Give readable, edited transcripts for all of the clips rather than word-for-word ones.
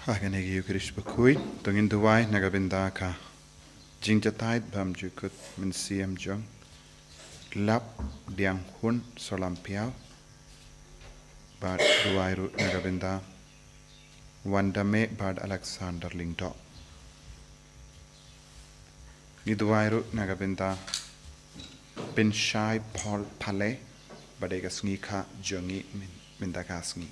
Haganegi Ukrish Bakhuid, Tungin Duwai, Nagabindaka, Jingjatait, Bam Jukut, Minsiam Jung, Lap, Diang Hun, Solam Piao, Bad Duwairu Nagabinda, Wandame, Bad Alexander Lingdo. Niduwairu Nagabinda, Bin Shai Paul Pale, Badegasngi Ka Jungi Mindagasngi.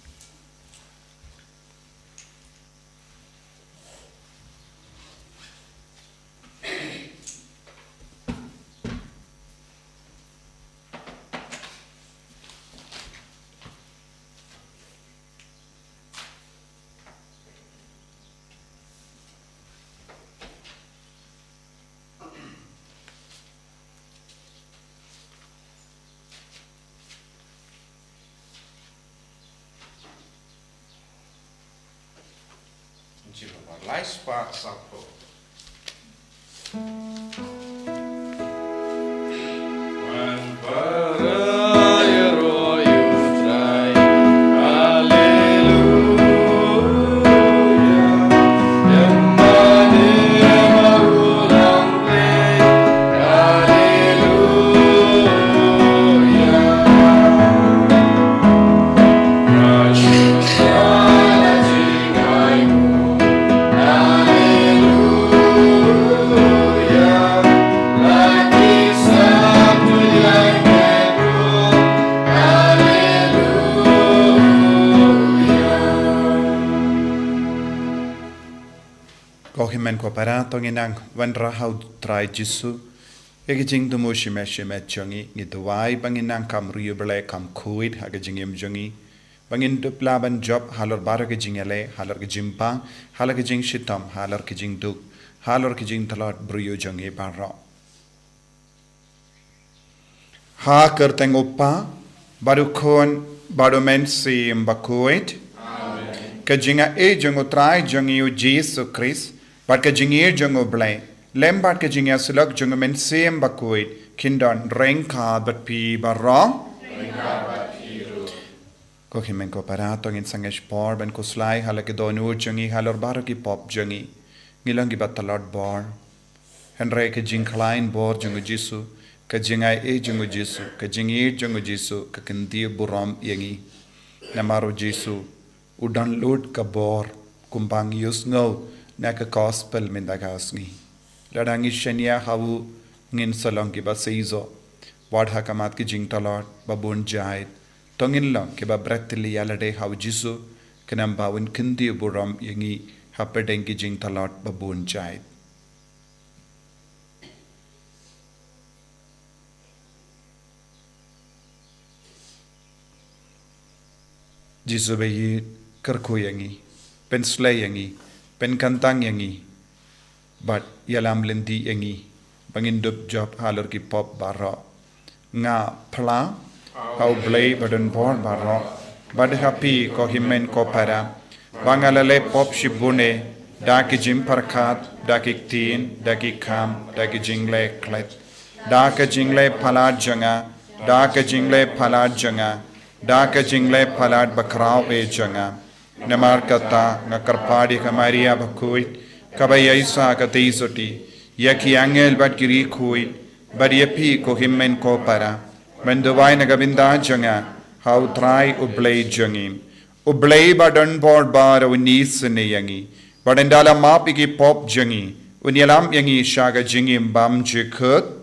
Life spark sample. Men ko paratong inang wanra how try jisu egijing dumo shime chongi ni duwai banginang kam riubele kam kuid hagajing jongi bangin duplaban job halor baro gijingele halor gijimpang halor gijing shitam halor gijing duk halor gijing talot bruyo jongi barro ha kerteng opa baru kon baru men si Bakhuid kajinga jongo try jongi u Jesus Christ But ka jingir jungo blay, lembat ka jingya sulak jungo men same Bakhuid, kindon rengka but pi barong. Ko himen ko paratong in sangesh por ben ko slai halake donu jungi halor baro ki pop jungi, ngilang ki batalot bor. Henry ka jing klein bor jungo jisu, ka jingay jungo jisu, ka jingir jungo jisu, ka kendi buram yangi. Namaro jisu, udan lud ka bor, kumbang yus ngau. Naka gospel mindagasngi. Ladangi shenya hawu ngin salong ki ba seizo. Wadha kamat ki jing talot babun jahit. Tongin long ki ba bretili yalade hawu jisu. Kanam bawin kindi buram yangi hapedeng ki jing talot babun jahit. Jisu bayi kerku yangi. Penslay yangi. Pen kantang yangi, but yalam lendi yangi, bangin dub job halor ki pop barro. Nga pla, how blay badan born barro, bad happy ko himen ko para, bangalale pop shibune, daki jim parkat, daki tin, daki kam, daki jingle klet, daka jingle palad janga, daka jingle palad janga, daka jingle palad bakrao e janga. Namar kata ngakarpadi kamaria Bakhuid kabayaisa kataisoti yaki angel bat kiri khuid but yapi ko himmen ko para menduwai nagabinda janga how try ublay jangim ublay badan board bar unis ne yangi badandala mapi ki pop jangi unyalam yangi shaga jingim bam jikut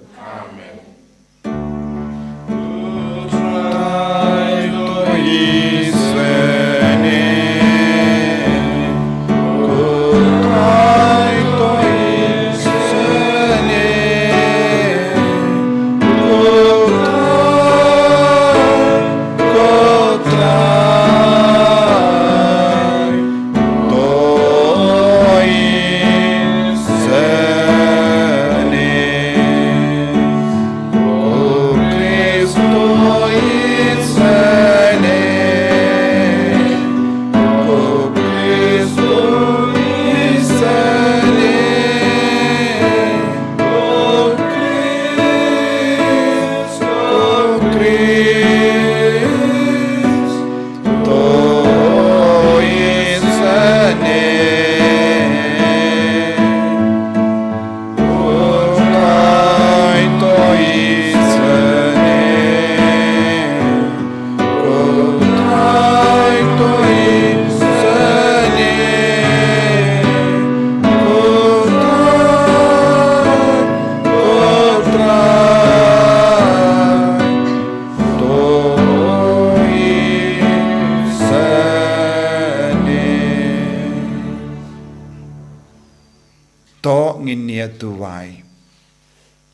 nia tuwai.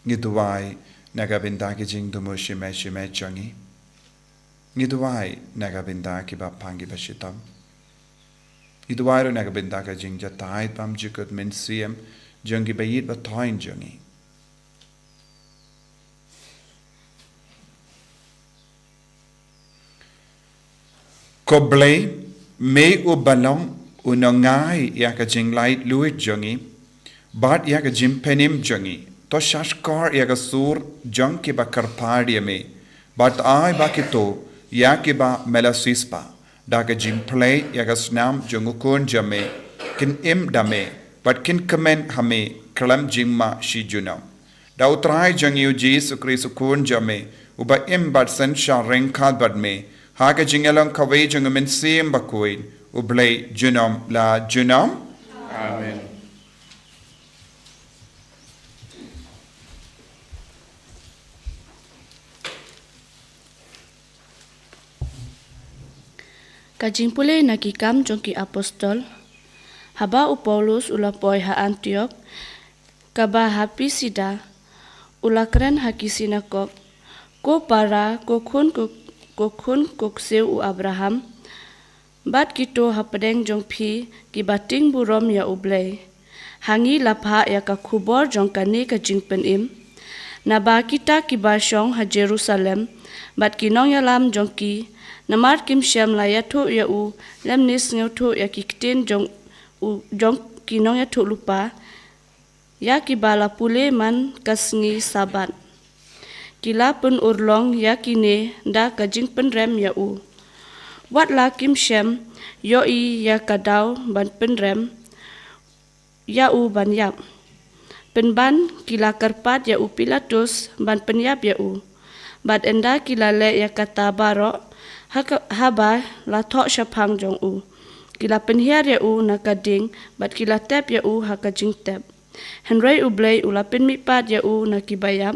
Ngituwai nagabinda ki jing dumu shime changi. Ngituwai nagabinda ki bapangi bashitam. Ngituwai ro nagabinda ka jing jatai pam jikut min siem jangi bayit batoin jangi. Koblei me u balong unangai ya ka jing light luit jangi. Bat ya ka jim penim jangi. To shashkar ya ka sur jang ki ba karpadia me. Bat ai ba kito ya ki ba melasispa. Da ka jim play ya ka snam jangukun jame. Kin im dame. Bat kin kamen hame kalam jingma shi junam. Da utrai jangi u Jesu Kristu kun jame. Uba im bat sen sha renkad bad me. Ha ka jingalang kawai jangamin sim Bakhuid. Ublay junam la junam. Amen. Kajing pulay nakikam jongki apostol, haba u Paulus ulapoy ha Antioch, kaba hapi sida, ulakren haki sinakop, ko para ko khun kokseu u Abraham, bat kito Thphdieng jong phi ki bating burom ya ublay, hangi lapha ya ka khubor jong kani kajing penim, naba kita ki basyong ha Jerusalem, bat kinong yalam jong ki, namar kim syam la ya thu ya u lam nis ngeu thu ya ki kten jong kinong ya thu lupa ya ki bala pule man kasngi sabat kila pun urlong ya kine da kajing pen rem ya u wat la kim syam yo i ya kadau ban pen rem ya u ban yap pen ban kila karpat ya u Pilatus ban pen yap ya u bat enda kila le ya kata barok haba la thok shapang jong u kila penhiar ya u nakading bat kila tep ya u hakajing tep henry ublay ula pen mipat ya u nakibayam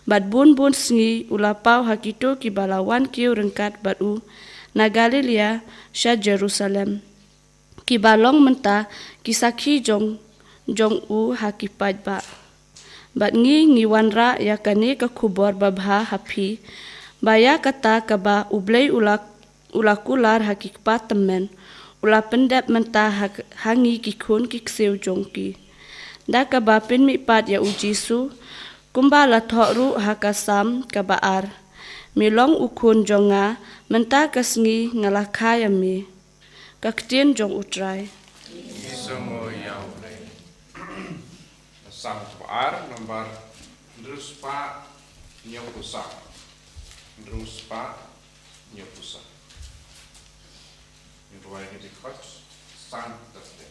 bat bun sngi ula pau hakito ki balawan kiu rengkat bat u na Galilea sha Jerusalem ki balong menta kisaki jong u hakipat ba bat ngi wanra ya kane ka khubor babha hapi baya kata kaba ublay ulakular hakikpat temen ula pendap menta hangi kikun kikseu jongki da kaba pen mipat ya ujisu kumba la thokru hakasam kaba ar milong ukun jonga menta kasngi ngalakha yami kaktien jong utrai Isomo yaulay. Sang par nomor druspa nyokusa. Druspa nyokusa. Itu wajah di coach sang terde.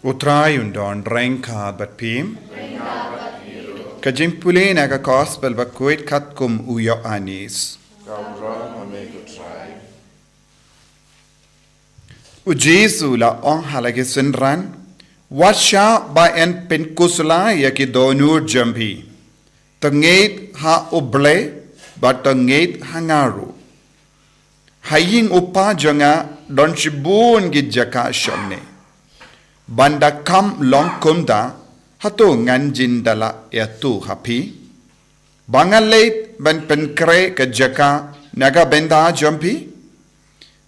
Utrayundon renkad bat pim. Kajimpule naga gospel Bakhuid katkum uyo anis. Ujesu la on halage sinran. Washa ba en penkusla yaki donur jambi. Tangate ha oble but tangate hangaru. Haying upa janga don shibun gijaka shamne. Banda kam long kumda hato nganjin dala yatu hapi. Bangalate ban penkre ke jaka naga benda jampi.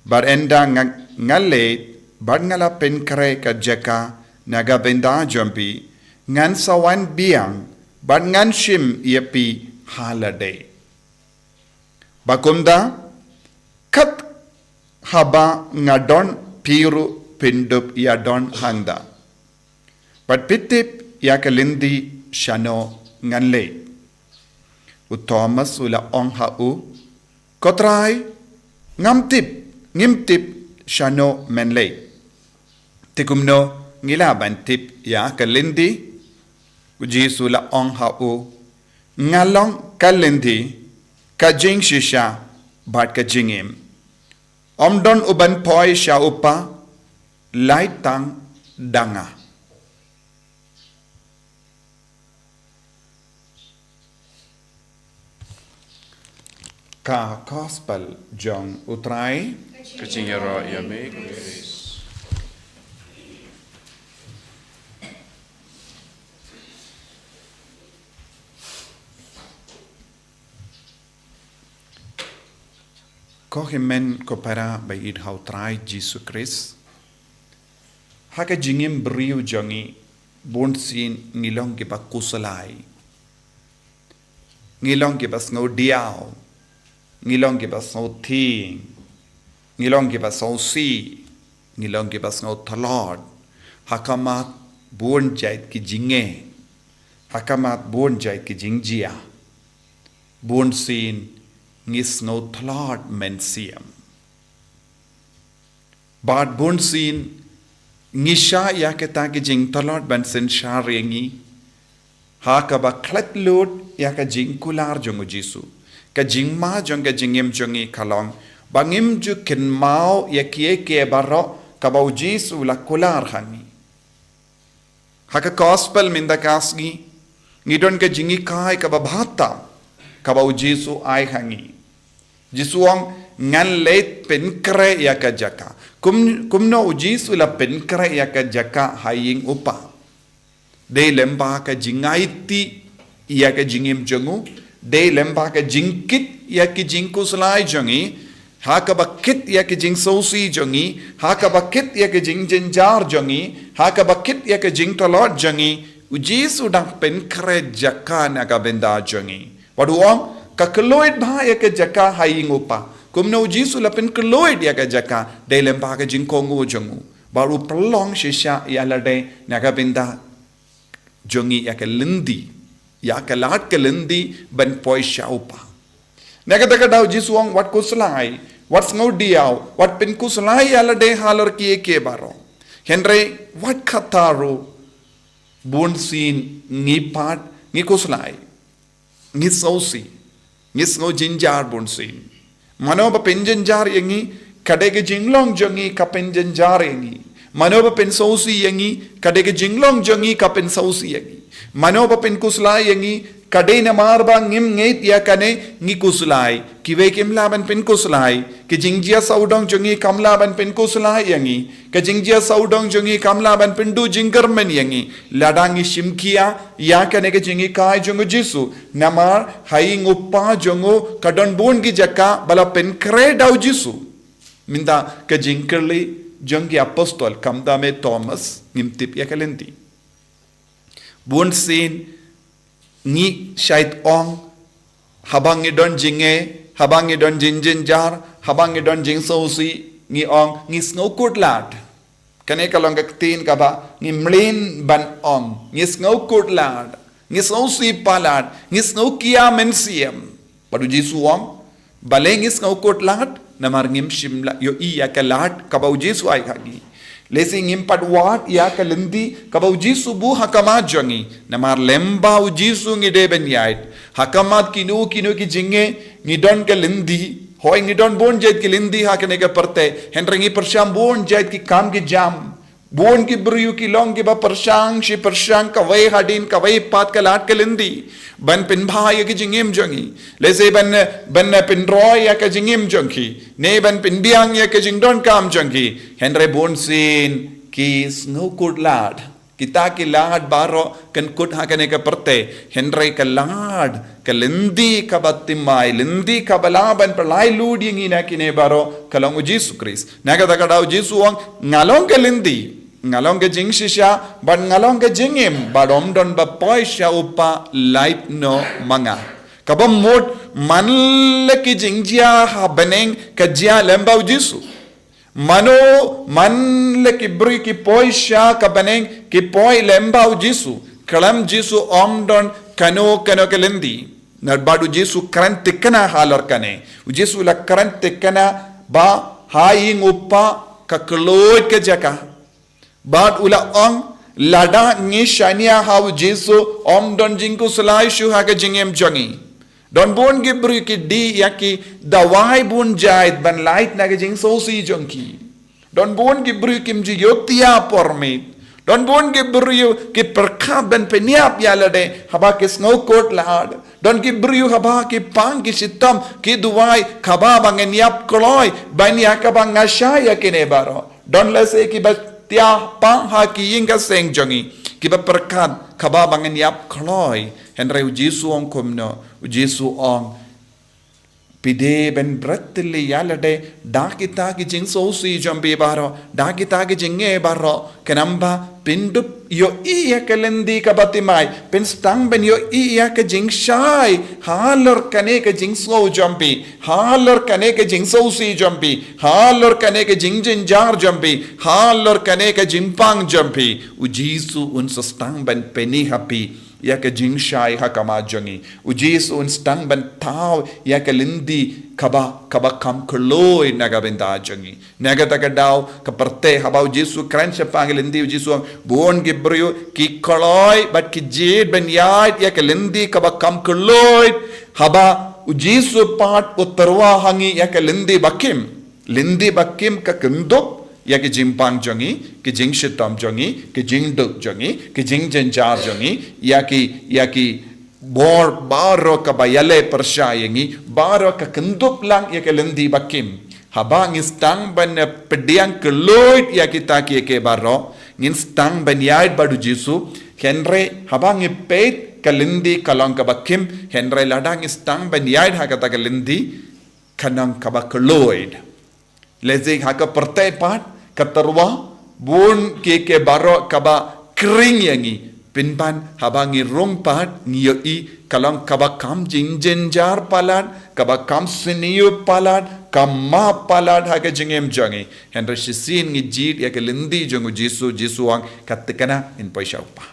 Barenda ngalate ngala penkre ke jaka naga benda jampi. Ngan sawan biang bar ngan shim yepi holiday. Bakumda kat haba ngadon piru pindup yadon hangda. But pitip yakalindi shano nganle. Thomas ula ong hau. Kotrai ngimtip shano menle. Tikumno ngilaban tip yakalindi. Ujesu la ong hau. Ngalong kalindi. Kajing shisha bat kajingim. Omdon uban poi sha upa. Laitang danga. Ka gospel jong utrai. Kachingero yame kumiris. Kohimen kopera bayid hau trai Jesus Christ. Haka jingim beriu jongi bonsin ngilong ki ba kusalai. Ngilong ki ba sngo diao. Ngilong ki ba sngo ting. Ngilong ki ba sngo si. Ngilong ki ba sngo talod. Hakamat bon jait ki jinge. Hakamat bon jait ki jingjia. Bonsin ngis sngo talod mensiam. Bad bonsin Ngisha ya kita ke jing talot ban sen sharengi. Ha ka ba klet load ya ka jing kular jong Jesu. Ka jing ma jong ka jingim jongi kalong. Bangim ju ken mau ya kie ke baro ka ba Jesu la kular hangi. Ha ka gospel minda kasgi. Ngidon ka jingi kai ka ba bhata. Ka ba Jesu ai hangi. Jesu ang ngan late penkre ya ka jaka. Kumno Jesu la penkre ya ka jaka haying upa. De lemba ka jingaiti ya ka jingim jongu. De lemba ka jingkit ya ki jingkuslai jongi. Ha ka bakit ya ki jing sosi jongi. Ha ka bakit ya ki jing jenjar jongi. Ha ka bakit ya ki jing talot jongi. Jesu dang penkre jaka na ka benda jongi. Waduang ka keloid ba ya ka jaka haying upa. Kumno Jesu la pen keloid ya ka jaka de lemba ka jingkongu jongu. Baru pelong shisha ya lade naga benda jongi ya ka lindi. Ya ka lat ka lindi ban poi shaupa. Naga taka daw Jesu ang wat kuslai. Wat ngau diaw. Wat pen kuslai ya lade halor kie ke baro. Henry wat kataro bonsin ngipat ngikuslai. Ngisosi. Ngis jinjar bonsin. Mano ba penjenjar yangi kadege jinglong jongi ka penjenjar yangi. Mano ba pensosi yangi kadege jinglong jongi ka pensosi yangi. Mano ba penkuslai yangi kadena marba ngim ngeit ya kane ngi kuslai kiwe kimlaban penkuslai ke jingjia saudong jongi kamlaban penkuslai yangi ke jingjia saudong jongi kamlaban pendu jingkarmen yangi ladangi shimkia ya kane ke jingi kai jongo Jesu namar hai nguppa jongo kadon bon gi jaka bala pen kre daw Jesu minda ke jingkerli jongi apostol kamda me Thomas ngimtip ya kalenti bon sin ni syait ong habang idon jinge habang idon jinjin jar habang idon jing sosi ngi ong ngi snokut lat Kane kalong tin kaba ngi mlin ban ong ngis ngau kut lad ngis ngau si palad ngis ngau kia mensiam padu Jesu ong bale ngis ngau kut lad namar ngim shimla yo iya ka lad kaba Jesu ai hagi lesi ngim pad wat ya ka lendi kaba Jesu bu hakama jangi namar lemba Jesu ngi de ben yait hakamat kinu ki jinge ngi don ka lendi Hoi ngidon bon jait ki lindi ha kene ka parte henrengi persyang bon jait ki kam ki jam bon ki briyu ki long ki ba persyang shi persyang ka wai hadin ka wai pat ka lat ka lindi ban pin bhai ki jingim jangi lese ban pin roy ya ka jingim jangi ne ban pin biang ya ka jingdon kam jangi henre bon sin ki snow kut lad kita ki lad baro kan kut ha kene ka parte henre ka lad ka lendi ka batimai lendi ka balaban perlai ludi ngina kine baro kalong Jesu Christ naga takadau Jesu ang ngalong ka lendi ngalong ka jing shisha ban ngalong ka jingim badom don ba poisha upa light no manga kabam mot manle ki jingjia ha beneng ka jia lembau Jesu Mano manle ki bri ki poisha ka beneng ki poi lembau Jesu kalam Jesu omdon kano ke lendi Narbadu Jesu kran tikana halar kane Jesu la kran tikana ba haing upa ka kloid ke jaka bad ula ong lada ngi shania hau Jesu omdon jingku selai shu ha ka jingem jangi Don bon gibru ki di yaki dawai bun jait ban light na jing so si jongki. Don bon gibru kim ji yotia pormit. Don bon gibru ki perkat ban peniap yalade haba ki snow coat lahad. Don gibru haba ki pang ki sitam ki duwai khaba bangen yap koloi ban yakabang ngasya yakine baro. Don lese ki batia pang ha ki yinga seng jongi. Ki ba perkat khaba bangen yap koloi. Henry Jesu ong komno Jesu ong pide ben bratli yalade dakita ki jing so si jambi baro dakita ki jinge baro kenamba pindup yo iya kelendi kabatimai pen stang ben yo iya ke jing shai halor kane ke jing so jambi halor kane ke jing so si jambi halor kane ke jing jar jambi halor kane ke jimpang jambi u Jesu un stang ben peni happy ya ke jing shai hakama jangi u Jesu un stang ban tau ya ke lindi kaba kam kloi naga benda jangi naga takadau ka parte habau Jesu kran sepang lindi u Jesu bon gibrio ki kloi bat ki jid ben yait ya ke lindi kaba kam kloi haba u Jesu pat utarwa hangi ya ke lindi bakim ka kendop ya ke jimpang jangi ke jing shitam jangi ke jing duk jangi ke jing jenjar jangi ya ki bor baro ka bayale persyayangi baro ka kendup lang ya ke lendi bakim habang istang ban pediang keloid ya kita ke baro ngin stang ban yait badu Jesu henre habang peit ka lendi kalong ka bakim henre ladang istang ban yait ha kata ka lendi kanang ka ba keloid lezing ha ka pertai pat katarwa bun ke baro kaba kring yangi pinban habangi rompat ngiyoi kalong kaba kam jinjenjar palan kaba kam siniu palan kamma palan haga jingem jangi henry shisin ngi jid ya ke lendi jongu Jesu ang katikana in paisha upa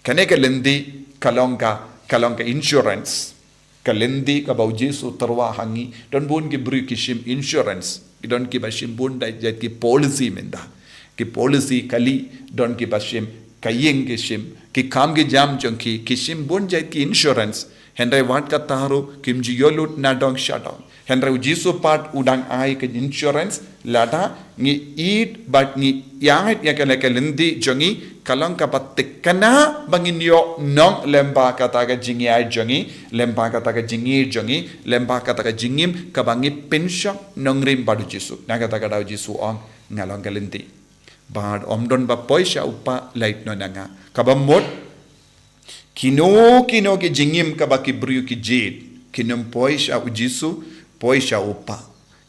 kane ke lendi kalong ka insurance ka lendi ka bau Jesu tarwa hangi don bun ki bru kishim insurance don ki bashim bun dai jat ki policy menda ki policy kali don ki bashim kayeng kishim ki kam ki jam jonki kishim bun jat ki insurance henry wat ka taru kim ji yolut na dong shadong henry Jesu part udang ai ke insurance lada ngi eat but ngi yait ya kala lendi jongi kalong ka patikana bangin yo nong lemba kata ka jingi jongi lemba kata ka jingi jongi lemba kata ka jingim ka bangi pensyon nong rim badu Jesu na kata ka daw Jesu ang ngalong kalindi bad omdon ba poisha upa light no nanga kabamot kino ki jingim ka ba kibriu ki jid kinom poisha u Jesu poisha upa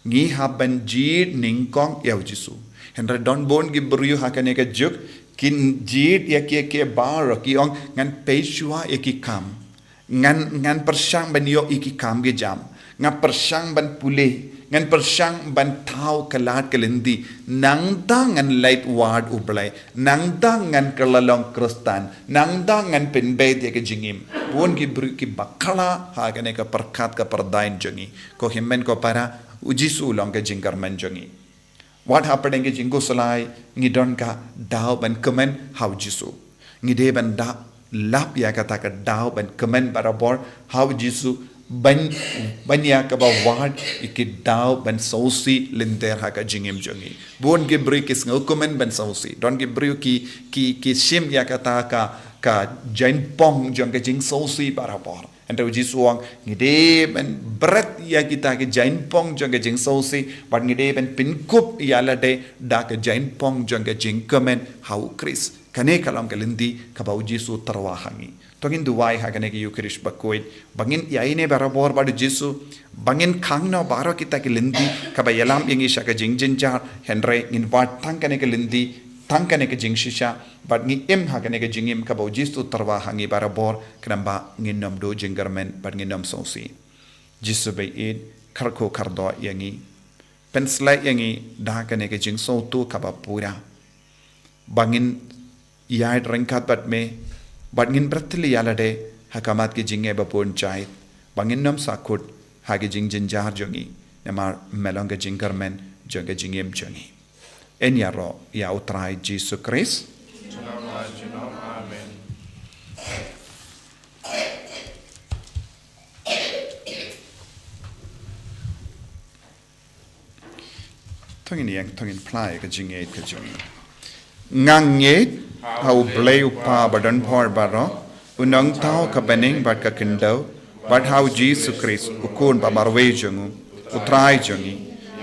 ngi haban jid ningkong ya u Jesu henra don bon gibriu hakane ka juk kin jid ya ke bar ki ong ngan peishwa ya ki kam ngan persang ban yo iki kam ge jam nga persang ban pule ngan persang ban tau kalat kelindi nangdang ngan light ward ublay nangdang ngan kelalong kristan nangdang ngan penbet ya ke jingim buon ki bru ki bakala ha kane ka perkat ka perdain jongi ko himmen ko para ujisu long ka jingkar man jongi what happened nge jingo salai ngidon ka dau ban komen how jisu ngide ban da lap ya kata ka dau ban komen barabor how jisu banyak ka ba wad iki dau ban sausi linter ha ka jingim jongi bon ge bri kis ngokumen ban sausi don ge bri ki sim ya kata ka jain pong jong ka jing sausi barabor ento jisuang ngide ban berat ya kita ke jain pong jong ka jing sausi but ngide ban pinkup ya lade da ka jain pong jong ka jing komen how kris kane kalam kalindi ka ba jisu tarwahangi tongin duwai ha kane ki yukrish Bakhuid bangin yaine barabor badu jisu bangin khangno baro kita ki lindi ka ba yalam yengi shaka jingjinja henre in wat tang kane ki lindi tang kane ki jingshisha but ngi em ha kane ki jingim ka ba jisu tarwahangi barabor knamba nginom do jingarmen but nginom sosi jisu be id karko kardo yengi pensla yengi da kane ki jing so tu ka ba pura bangin yai rengkat bat me bat ngin bertili yalade hakamat ki jinge bapun chait bangin nam sakut hagi jing jinjar jongi namar melonga jingarmen jonga jingem jongi en yaro ya utrai Jesus Christ Amen. tongin plai ka jinge ka jongi nganget hau blay upa badan por baro unang tao ka bening bat ka kindau bat hau Jesus Christ ukun ba barwe jongu utrai jongi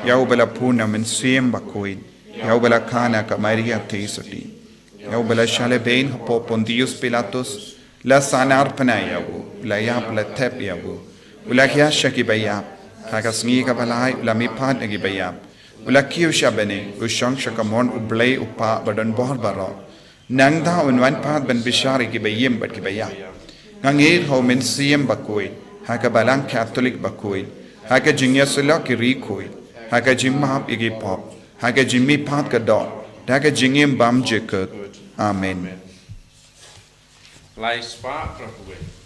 yau bela puna men siem Bakhuid yau bela kana ka Maria teisoti yau bela shale bein hapo Pontius Pilatus la sanar panayau la yap la tep yau ula kya shaki bayap ka Sngi ka balai la mi pat ngi bayap ula kiu shabene ushang shakamon ublay upa badan bor baro nangda unwan pat ban bishari ki bayim bat ki bayap ngangir ho men siem Bakhuid haka balang Catholic Bakhuid haka jingya sila ki rikhuid haka jimap igi pop haka jimmi pat ka dot haka jingim bam jekut amen Lai spa Bakhuid.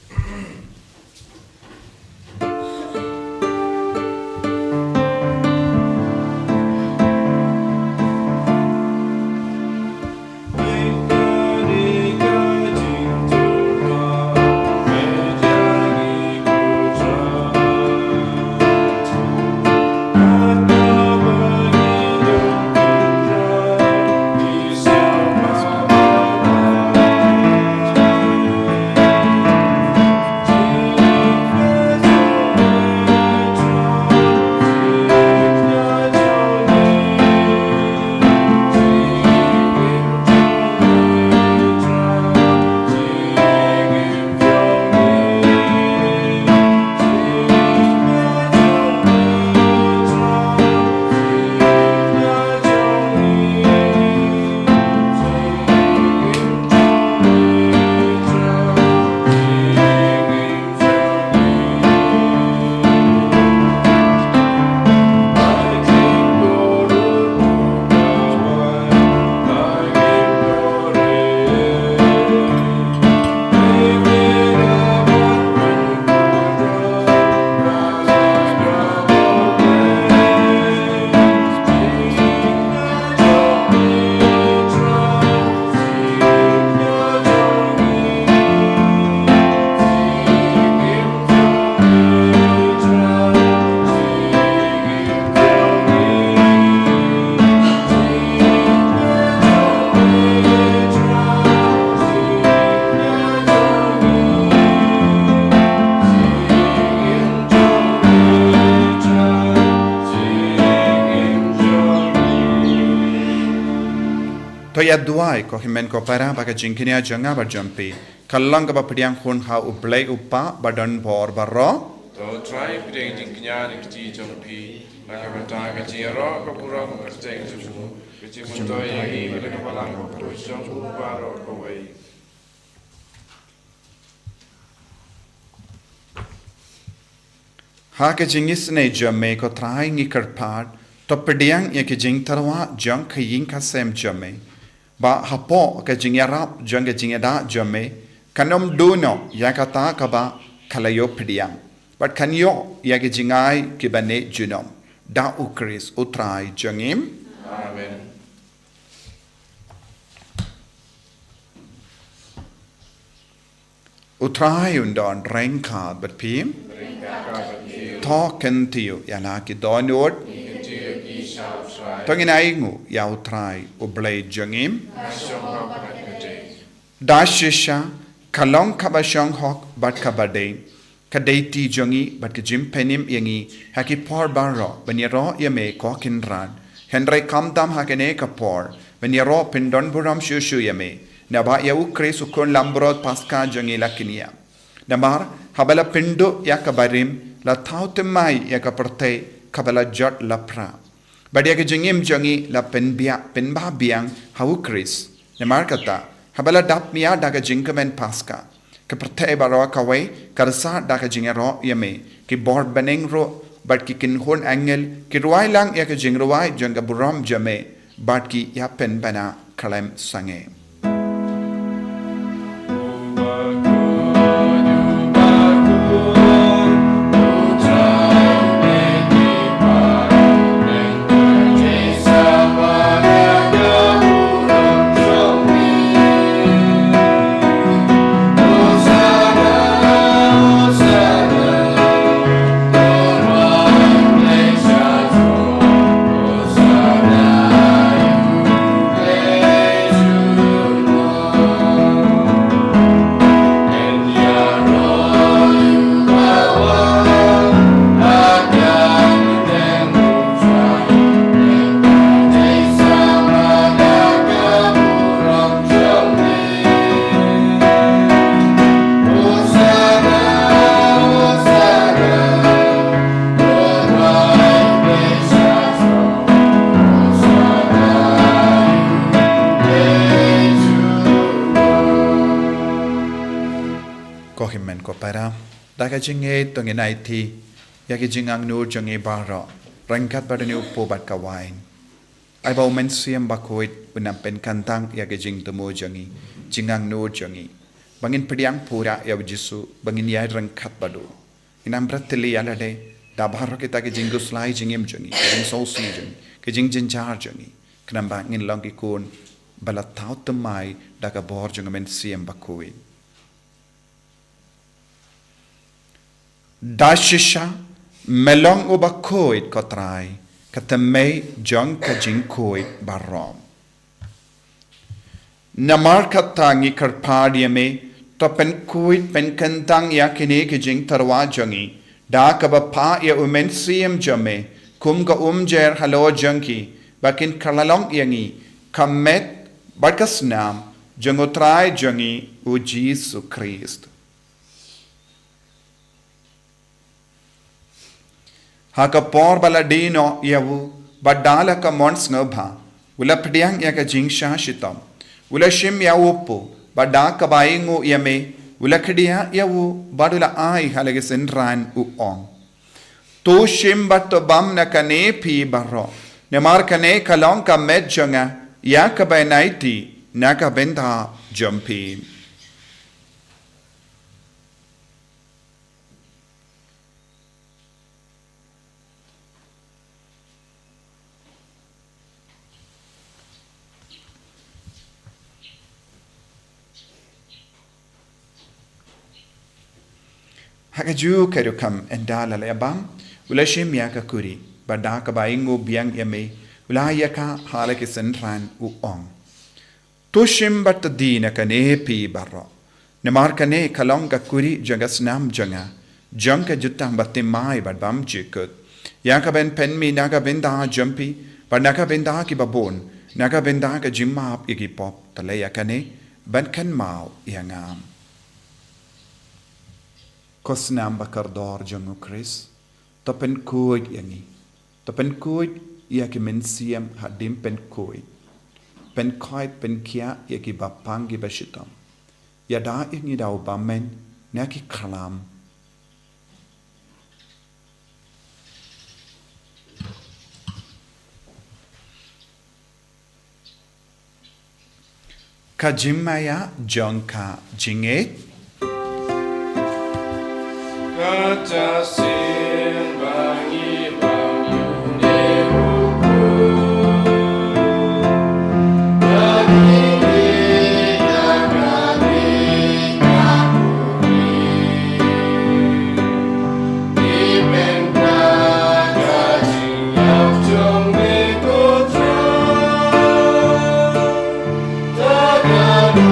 ya duai ko himen ko para baka jingkinia janga barjampi kallang ka Thphdieng hun ha uplay upa badan bor barro to try pideng jingknya ni kiti jompi naka bata ka jiro ko pura ko kerteng susu kiti munto yi bele ka balang ko prosong baro ko wei ke jingis ne jame ko trai ngi karpad Thphdieng ya ke jing tarwa jang ke yin ka sem jame ba hapo ke jing yarap jang ke jing da jame kanom dono ya kata ka ba kalayo Thphdieng but kanyo ya ke jingai ke bane junom da ukris utrai jangim Amen. utrai undon renka but pim Talken tiyo yana ki donord tongin aingu ya utrai ublay jangim dashisha kalong kabashong hok bat kabade kadati jangi bat kajim penim yangi haki por barro banyaro yame kokin ran henry kamdam hakene kapor banyaro pindon buram shushu yame naba ya ukre sukun lambrod paska jangi lakinia namar habala pindo yakabarim la tautemai ya kaperte kabala jot la pra badia ke jengim jangi la penba biang hau kris ne markata habala dap mia daga jingkamen paska kaperte baro kawe karsa daga jingero yame ki bor beneng ro bat ki kin hon angel ki ruai lang ya ke jingruai janga buram jame bat ki ya pen bana kalem sange Kohimen ko para daga jinge tonginai thi yaki jingang nur jange baro rangkat badani upo bat kawain ai bau men siam Bakhuid unam pen kantang yaki jing temo jangi jingang nur jangi bangin Thphdieng pura ya jisu bangin ya rangkat badu inam bratli alade da baro kita ke jingus lai jingem jangi jing so si jangi ke jing jinjar jangi knam bangin longi kun balatau temai daga bor jangamen siam Bakhuid Dashisha melong u Bakhuid kotrai katamei jong ka jingkoid barom. Namar katangi karpadi me to pen kuid pen kantang yakine ke jing tarwa jongi da kabapa ya umen siem jame kum ka jer halo jongi bakin kalalong yangi kamet barkas nam jongotrai jongi u Jesu Christ. Haka por baladino yawu badala ka mons ngobha ula Thphdieng ya ka jingsha shitam ula shim yawu po badaka baingu yame ula khdia yawu badula ai halage senran u ong to shim bat bam na kane pi barro ne mar kane kalong ka medjanga ya ka bainaiti na ka benda jumpi Hakaju kerukam endala lebam ulashim yaka kuri badaka baingu biang yame ulayaka halake senran u ong tushim bat dina kane pi barro nemar kane kalonga kuri jangas nam janga janga jutang batimai badbam jikut yaka ben penmi naga benda jumpi badaka benda ki babon naga benda ka jimap igi pop talaya kane ban kan mau yangam Kosnam bakardor jangu Chris topen kuig yangi topen kuig yaki mensiam hadim pen kuig pen koit pen kia yaki bapangi bashitam yada yangi dau bamen naki kalam Kajimaya Jonka Jinget. Kajasin bangi bangyune huku Bagini yakani yakuri Dipenda kajing yap jong mikutra Tagadu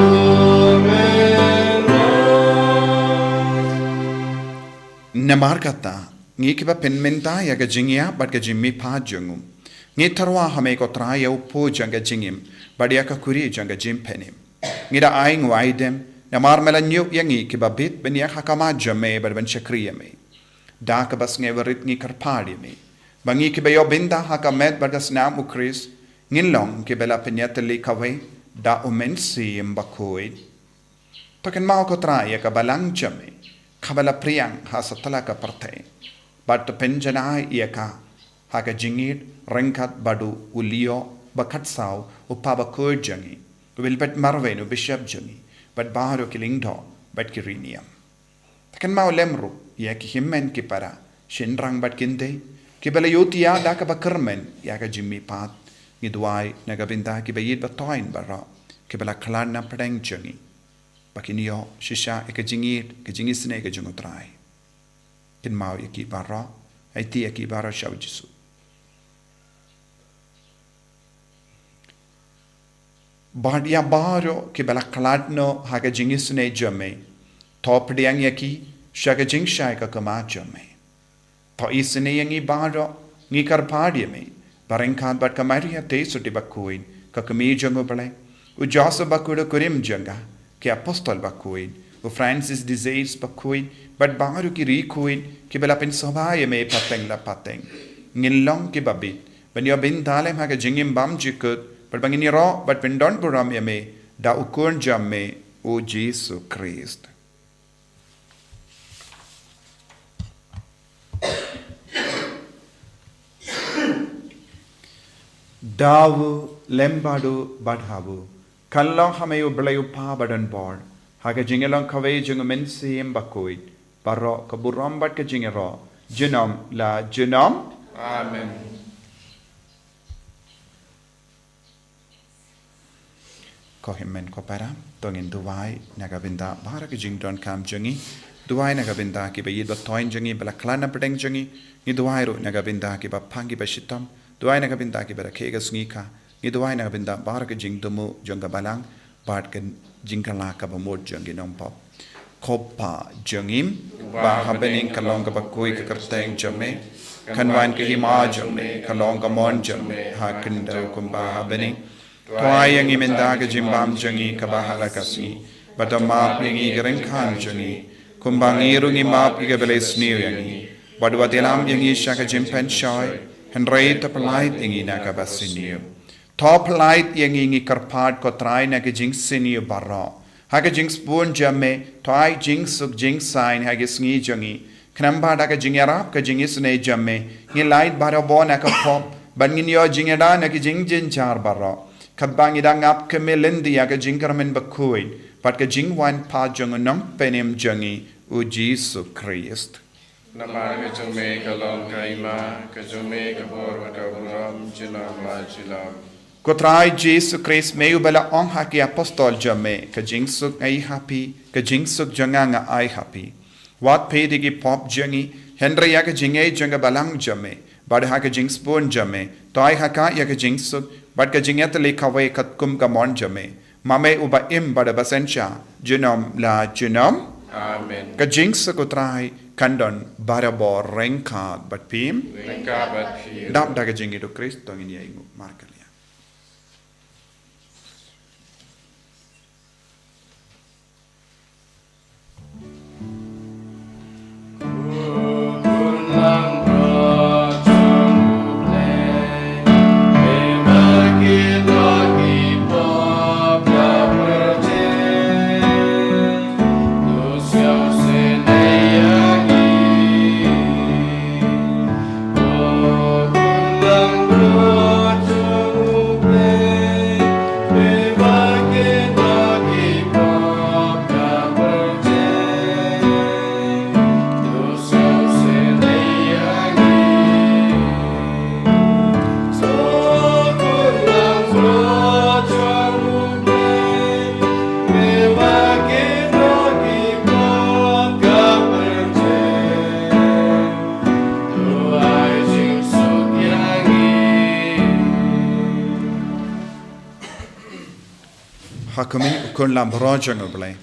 Namarkata, Nikiba Penmenta Yaga Jingia, but Gajimi Pa Jungum. Nitarwa Hameko Traya Po Janga Jingim, Badiaka Kuri Janga Jim Penim. Nida Aing Waidem, Namarmela New Yangi Kibabit, Benia Hakama Jame, but Ben Chakriame. Dakabas never writ Nikarpadi me. Bangi Kibayo Binda Hakamet, but as Nam Ukris, Nilong Kibela Penetali Kawe, Da Umensi in Bakhuid. Pakan Mauko Traya Kabalang Jame. Kabala Priang has a talaka parte, but the Penjana Yaka, Haka Jingid, Renkat Badu, Ulio, Bakatsau, Upaba Jangi, will bet Marvenu Bishop Jangi, but Baharo Kilingdo, but Kirinium. Takan Mau Lemru, Yaki Himen Kipara, Shindrang but Kinde, Kibela Yutia Dakaba Kermen, Yaka Jimmy Pat, Nidwai, Nagabinda Kibayid Batoin Bara, Kibela Kalana Padang Jangi. Bakinio, Shisha, Ekajingit, Kajingisne, Kajungutrai. Kin Mao Yaki Barra, Iti Yaki Barra Shavijisu. Badia Baro, Kibala Kaladno, Hagajingisne Jame, Thphdieng Yaki, Shagajing Shaika Kama Jame. To Isne Yangi Baro, Nikar Padiame, Barenkan but Kamaria Tesu de Bakhuid, Kakami Jungubale, Ujasa Bakuda Kurim Janga. Ke apostol Bakhuid, o Francis disease Bakhuid, but Baru ki Rikuid, ki Belapin Sabaya me pateng la pateng. Ngin long ki babit, when you bin Dalem Haga Jingim Bam Jikut, but Bangini Raw, but when Don Buram me, da Ukur Jamme, O Jesus Christ. Dawu, Lembadu, Badhavu. Kallang Hamayu Blayu Pa Badan Board, Haga Jingalong Kaway Jungumensi in Bakhuid, Baro Kaburam Batka Jingero, Junum La Junum. Amen. Kohimen Kopara, Tongin Duwai, Nagabinda, Baraka Jingdon Kam Jungi, Duwai Nagabinda Kiba Yidba Toin Jungi, Balaklana Pedeng Jungi, Niduairu Nagabinda Kiba Pangi Bashitam, Duai Nagabinda Kiba Kegas Nika. Niduai na binda baraka jing dumu jonga balang bat kan jingkala ka bamod jongi nompo kopa jongim ba habening kalong ka bakui ka kerteng jame kanwan ka hima jame kalong ka mon jame ha kinda kumba habening toayang imenda ka jimbam jongi ka bahala kasi badama pingi gereng kan jongi kumbang irungi map ka beles niu yangi badwa telam yangi shaka jimpen shoy henrei tapalait ingi na ka basiniu Top light yang ingi karpat ko try na ke jing sini barra. Haga jing spoon jamme, toy jing suk jing sign haga sngi jangi. Knamba da ka jing yarap ka jing isne jamme. Ni light bara bo na ka pop, ban ngin yo jing da na ke jing jin char barra. Kabang idang ap ke melindi haga jing karmen Bakhuid, pat ka jing wan pa jong nong penim jangi u Jesus Christ. Namar ka jume kalong kaima, ka jume ka bor ka buram jinam la jilam. Kotrai Jesus Christ meio bela on haki apostol jame ka jingsuk ai happy ka jingsuk janganga ai happy wat pedigi pop jangi Henry ya ka jingai janga balang jame bad ha ka jingspon jame tai haka ya ka jingsuk bad ka jingat le kawai kat kum ka mon jame mame uba im bada basencha junom la junom Amen. Ka jingsuk kotrai kandon barabo renka bat pim Renka bat pim dap da ka jingi do Christ tongin ya ingu markal Hakumi ukun lam brojang oblay.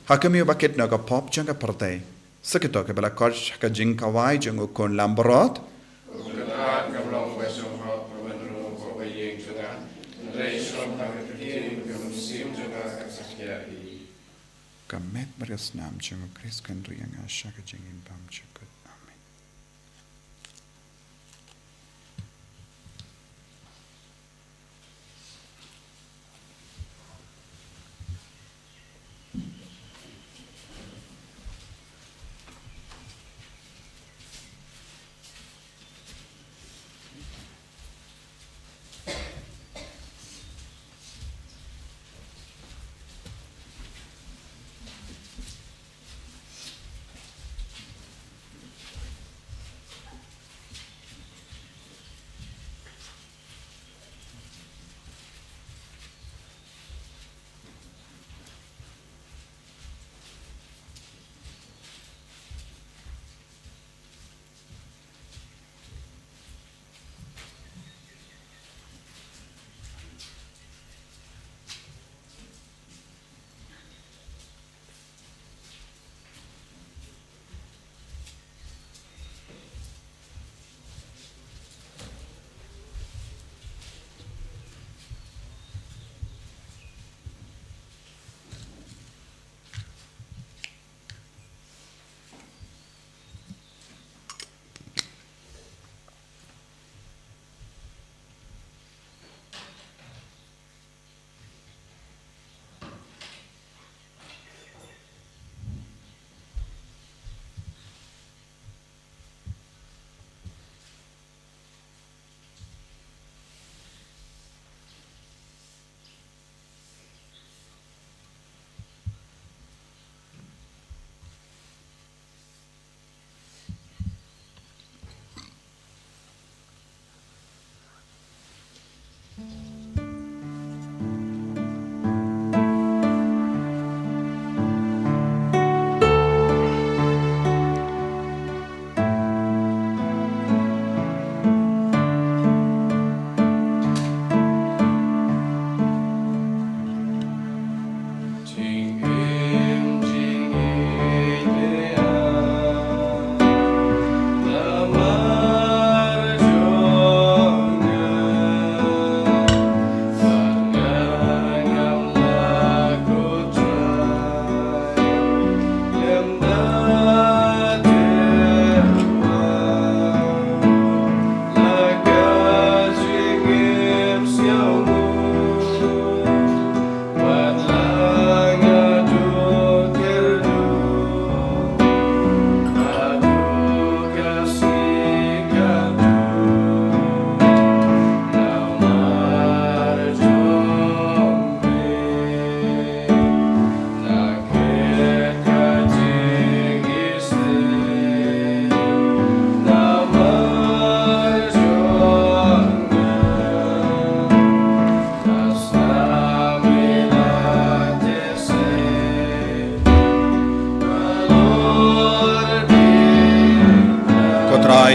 Hakumi bakit naga pop jang ka partay. Sakito ke bala koj ka jing kawai jang ukun lam brod. Ukanaat kamlong besong hot pamanro ko bayeng jana. Reishom hakikin kamusim jana kasakyai. Kamet bagas nam jang Chris kan riyang asya ka jing impam chukut. Amen.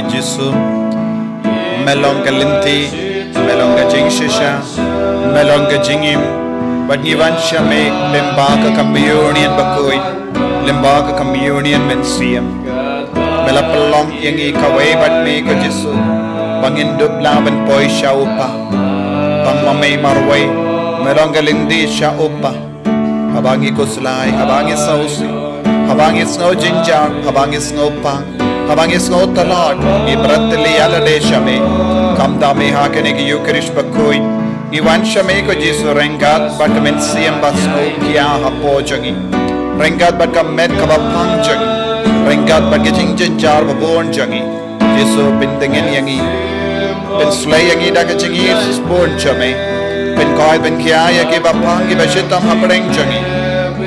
Jisu melonga linti melonga jingshisha melonga jingim badnivansha me limbaga communion Bakhuid limbaga communion mensiam melapalong yangi kaway bat me ko Jisu bangindub laban poy siya upa pangmamay marway melonga lindi siya upa habangi kuslay habangi sausi habangi snow jinjar habangi snow pang habangi snow talad ibratli alade shame kamda me hakene ki Eucharist Bakhuid iwan shame ko Jisu rengat bat mensiam bat snow kya hapo jangi rengat bat kamet kabapang jangi rengat bat jing jinjar babon jangi Jisu bindengin yangi ben slay yangi da jingi born chame ben koi ben kya ya ke bapang ki bashitam hapreng jangi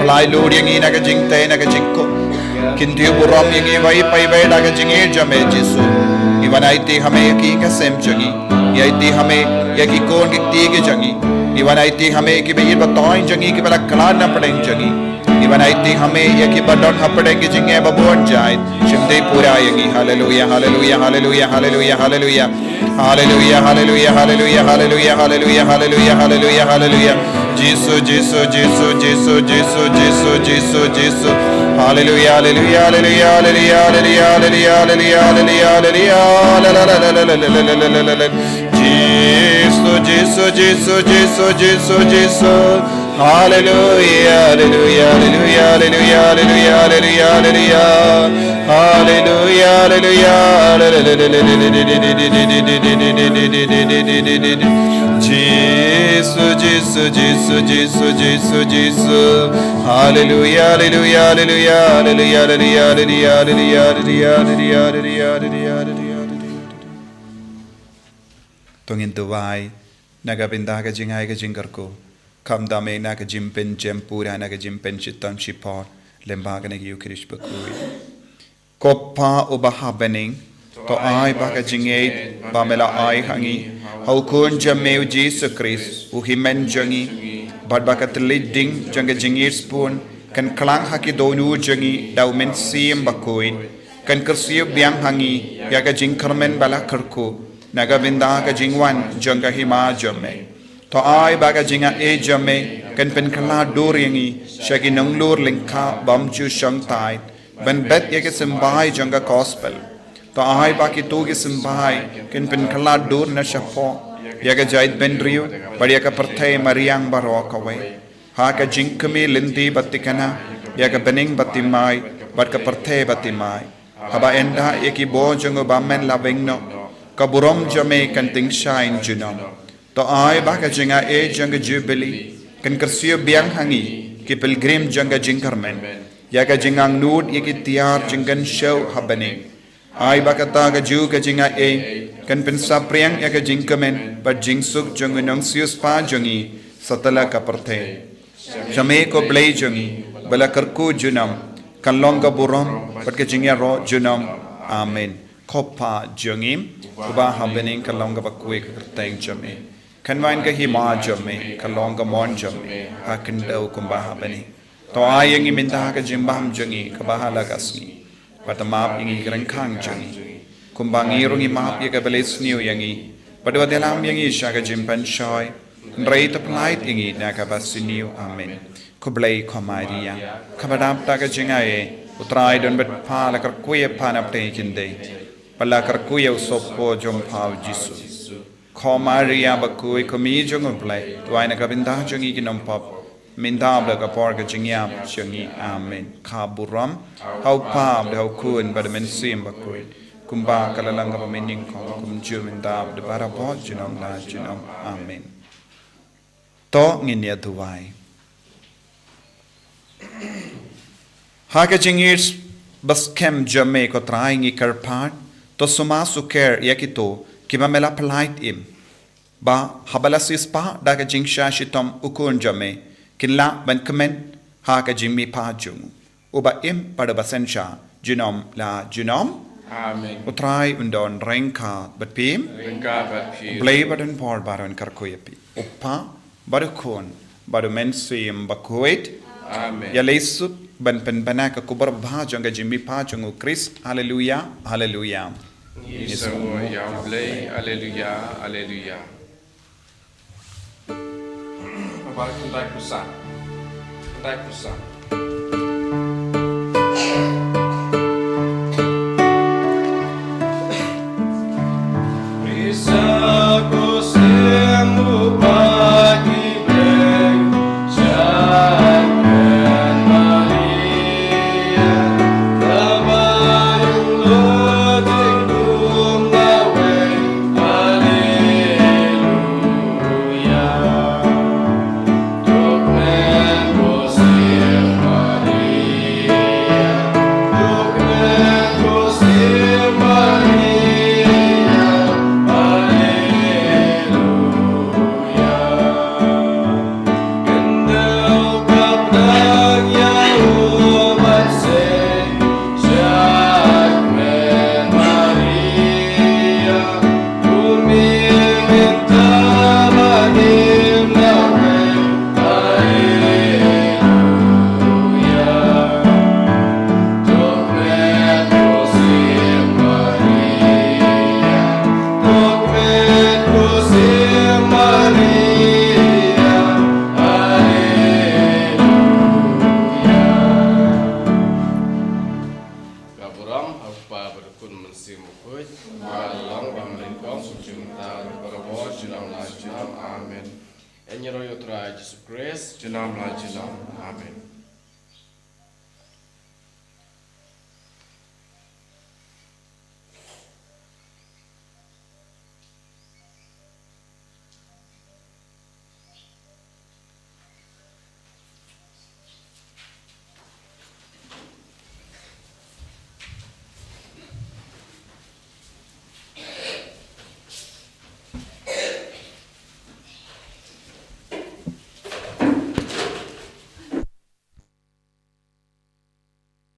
palai lord yangi na jing te na jingko kintu buram yangi vai pai vai da jingi jame Jisu iwanaiti hame ki ka sem jangi yaiti hame yaki kon ki ti ke jangi iwanaiti hame ki be batoin jangi ki bala kala na padeng jangi iwanaiti hame yaki badon hapadeng ki jingi babon jai shimde pura yangi hallelujah hallelujah hallelujah hallelujah hallelujah Hallelujah, hallelujah, hallelujah, hallelujah, hallelujah, hallelujah, hallelujah, hallelujah. Jesus, Jesus, Jesus, Jesus, Jesus, Jesus, Jesus, Jesus. Hallelujah, hallelujah, hallelujah, hallelujah, hallelujah, hallelujah, hallelujah, hallelujah. Jesus, Jesus, Jesus, Jesus, Jesus, Jesus. Hallelujah, hallelujah, hallelujah, hallelujah, hallelujah, hallelujah, hallelujah, hallelujah. Jesus, Jesus, Jesus, Jesus, Jesus, Jesus. Hallelujah, hallelujah, hallelujah, hallelujah, hallelujah, hallelujah, hallelujah, hallelujah, hallelujah, hallelujah. Tungin tuwai, nagabinda ka jingay ka jingar ko. Kamdame na ka jimpen jempura na ka jimpen chitam chipor. Lembaga na giyu kirish bakhuid. Koppa ubaha bening. To ay baka jingay bamela ay hangi. Haukun jameu Jesus Christ. Uhimen jangi. Bad baka teliding janga jingir spoon. Kan klang haki donu jangi. Daw men siyem bakhuid. Kan kersiyo biang hangi. Yaga jingkarmen bala kerku. Nagabinda ka jingwan janga hima jame. To ay baga jinga e jame kan pen kala dur yangi shagi nang lur lingka bamchu shang tai ben bet yake simbai janga gospel. To ay baki tu ge simbai kan pen kala dur na shapo yaga jait ben riu bari yaka perthai mariang baro kawe ha ka jinkami lindi batikana yaga bening batimai bat ka perthai batimai haba enda yaki bo janga bamen lavengno kaburom jame kan ting shine junam. To ay baka jinga e janga jubilee kan kersiyo biang hangi ki pilgrim janga jingkarmen yaga jingang nud yaki tiar jingan show habane ay baka taga ju ka jinga e kan pensa priang yaga jingkamen but jingsuk janga nang sius pa jangi satala ka parthe jame ko blay jangi bala karku junam kan longa burom but ka jingya ro junam amen koppa jangim uba habane kan longa bakwe ka teng jame Kanwain ka hima jame, kalonga mon jame, hakindau kumbaha bani. To ayang iminta ka jimbam jangi, kabahala kasni. Patamap ingi kerengkang jangi. Kumbangirong imap ya kabalis niyo yangi. Padwa delam yangi siya ka jimpan shoy. Nray taplait ingi na kabasiniyo, amen. Kublay komariya. Kabadap ta ka jingaye, utray don bet pala karkuya panap te kinde. Pala karkuya usopo jompaw jisu. Komaria bakui komi jong play tuaina kabinda jongi ginom pop mindabla ka porga jingyam jongi amen kaburam hau pam de hau kun badamen sim bakui kumba kalalanga pamining kong kumju mindab de barabot jinom la jinom amen to nginya tuwai haga jingirs baskem jame ko trying ikarpat to sumasu care yakito kiba mela polite im ba habalasis pa daga jingsha shitom ukun jame kinla ban comment ha ka jimmi pa jung uba im pada basensha junom la junom amen utrai undon rengka bat pim blay badan por baron karkoyapi uppa badukon badu mensim bakhuid amen ya lesut ban pen banaka kubar bha janga jimmi pa jung Chris hallelujah hallelujah Yesu yang blay haleluya haleluya Apa kuntai pusat Bisa ku semu pagi blay jangan Maria tabayung loting dum lawe haleluya tok men bosir la jinam amen Enyero yotra Jesus Christ. jinam la jinam amen